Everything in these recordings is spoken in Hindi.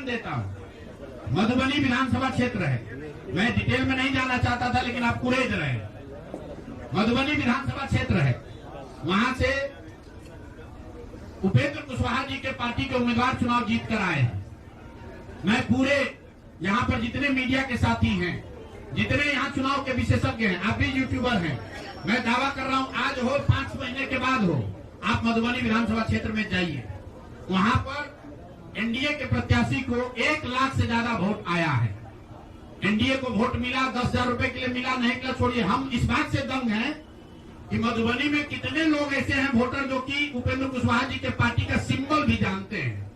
उदाहरण देता हूँ। मधुबनी विधानसभा क्षेत्र है, मैं डिटेल में नहीं जाना चाहता था लेकिन आप कुरेद रहे हैं। मधुबनी विधानसभा क्षेत्र है, वहां से उपेंद्र कुशवाहा जी के पार्टी के उम्मीदवार चुनाव जीत कर आए हैं। मैं पूरे यहाँ पर जितने मीडिया के साथी हैं, जितने यहाँ चुनाव के विशेषज्ञ हैं, आप भी यूट्यूबर हैं, मैं दावा कर रहा हूँ आज हो 5 महीने के बाद हो, आप मधुबनी विधानसभा क्षेत्र में जाइए, वहां पर एनडीए के प्रत्याशी को 1 लाख से ज्यादा वोट आया है। एनडीए को वोट मिला, 10,000 रुपए के लिए मिला, नहीं मिला छोड़िए, हम इस बात से दंग हैं कि मधुबनी में कितने लोग ऐसे हैं वोटर जो कि उपेंद्र कुशवाहा जी के पार्टी का सिंबल भी जानते हैं।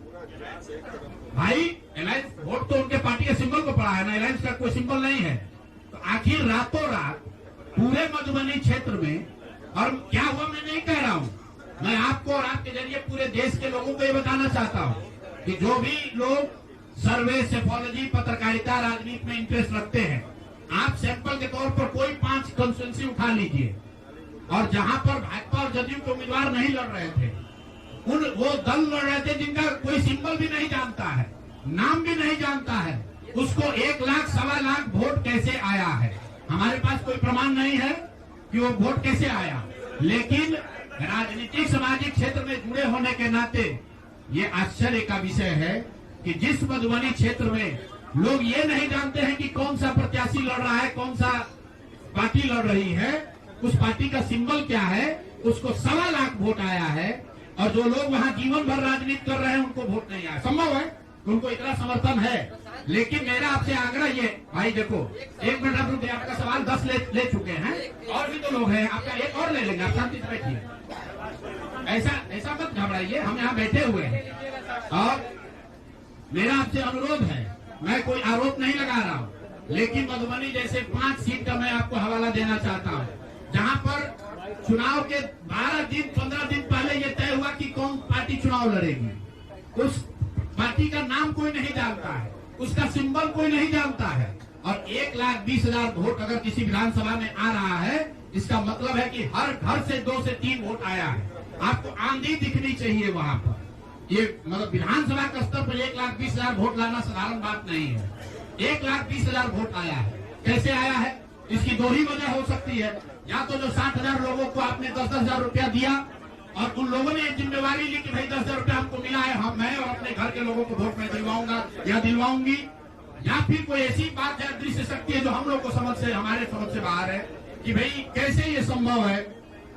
भाई अलायंस वोट तो उनके पार्टी के सिंबल को पड़ा है ना, अलायंस का कोई सिंबल नहीं है। तो आखिर रातों रात पूरे मधुबनी क्षेत्र में, और क्या हुआ मैं नहीं कह रहा हूं, मैं आपको और आपके जरिए पूरे देश के लोगों को ये बताना चाहता हूं कि जो भी लोग सर्वे, सेफोलॉजी, पत्रकारिता, राजनीति में इंटरेस्ट रखते हैं, आप सैंपल के तौर पर कोई 5 कंस्टिट्यूएंसी उठा लीजिए, और जहां पर भाजपा और जदयू के उम्मीदवार नहीं लड़ रहे थे, वो दल लड़ रहे थे जिनका कोई सिंबल भी नहीं जानता है, नाम भी नहीं जानता है, उसको 1 लाख, 1.25 लाख वोट कैसे आया है? हमारे पास कोई प्रमाण नहीं है कि वो वोट कैसे आया, लेकिन राजनीतिक सामाजिक क्षेत्र में जुड़े होने के नाते ये आश्चर्य का विषय है कि जिस मधुबनी क्षेत्र में लोग ये नहीं जानते हैं कि कौन सा प्रत्याशी लड़ रहा है, कौन सा पार्टी लड़ रही है, उस पार्टी का सिंबल क्या है, उसको 1.25 लाख वोट आया है, और जो लोग वहां जीवन भर राजनीति कर रहे हैं उनको वोट नहीं आया। संभव है उनको इतना समर्थन है, लेकिन मेरा आपसे आग्रह ये, भाई देखो 1 मिनट आप रुकिए, आपका सवाल 10 ले चुके हैं, और भी तो लोग हैं, आपका एक और ले लेंगे, आप शांति से बैठिए, ऐसा मत घबराइए, हम यहाँ बैठे हुए हैं। और मेरा आपसे अनुरोध है, मैं कोई आरोप नहीं लगा रहा हूँ, लेकिन मधुबनी जैसे 5 सीट का मैं आपको हवाला देना चाहता हूँ, जहाँ पर चुनाव के 12 दिन 15 दिन पहले ये तय हुआ कि कौन पार्टी चुनाव लड़ेगी, उस पार्टी का नाम कोई नहीं जानता है, उसका सिंबल कोई नहीं जानता है, और 1,20,000 वोट अगर किसी विधानसभा में आ रहा है, इसका मतलब है कि हर घर से 2 से 3 वोट आया है। आपको आंधी दिखनी चाहिए वहां पर। ये मतलब विधानसभा के स्तर पर 1,20,000 वोट लाना साधारण बात नहीं है। 1,20,000 वोट आया है, कैसे आया है? इसकी 2 ही वजह हो सकती है, या तो जो 60,000 लोगों को आपने 10,000 रुपया दिया और उन लोगों ने जिम्मेवारी ली कि भाई 10,000 रुपया हमको मिला है, मैं और अपने घर के लोगों को वोट में दिलवाऊंगा या दिलवाऊंगी, या फिर कोई ऐसी बात है, दृश्य शक्ति है जो हम लोग को हमारे समझ से बाहर है कि भाई कैसे ये संभव है।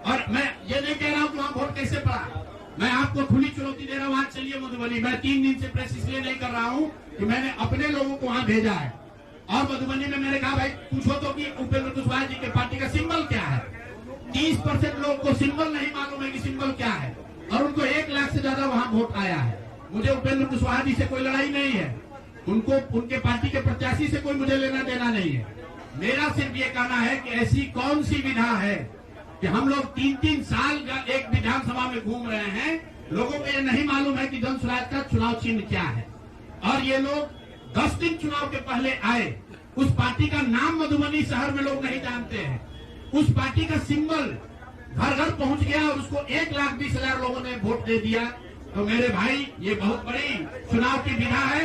और मैं ये नहीं कह रहा हूँ कि वहाँ वोट कैसे पड़ा, मैं आपको खुली चुनौती दे रहा हूँ, आज चलिए मधुबनी। मैं 3 दिन से प्रेस इसलिए नहीं कर रहा हूँ कि मैंने अपने लोगों को वहाँ भेजा है, और मधुबनी में मैंने कहा भाई पूछो तो कि उपेंद्र कुशवाहा जी के पार्टी का सिंबल क्या है। 30% लोगों को सिंबल नहीं मालूम है कि सिंबल क्या है, और उनको 1 लाख से ज्यादा वहाँ वोट आया है। मुझे उपेंद्र कुशवाहा जी से कोई लड़ाई नहीं है, उनको उनके पार्टी के प्रत्याशी से कोई मुझे लेना देना नहीं है। मेरा सिर्फ ये कहना है कि ऐसी कौन सी विधा है कि हम लोग 3-3 साल एक विधानसभा में घूम रहे हैं, लोगों को ये नहीं मालूम है कि जन स्वराज का चुनाव चिन्ह क्या है, और ये लोग 10 दिन चुनाव के पहले आए, उस पार्टी का नाम मधुबनी शहर में लोग नहीं जानते हैं, उस पार्टी का सिंबल घर घर पहुंच गया और उसको 1,20,000 लोगों ने वोट दे दिया। तो मेरे भाई ये बहुत बड़ी चुनाव की विधा है।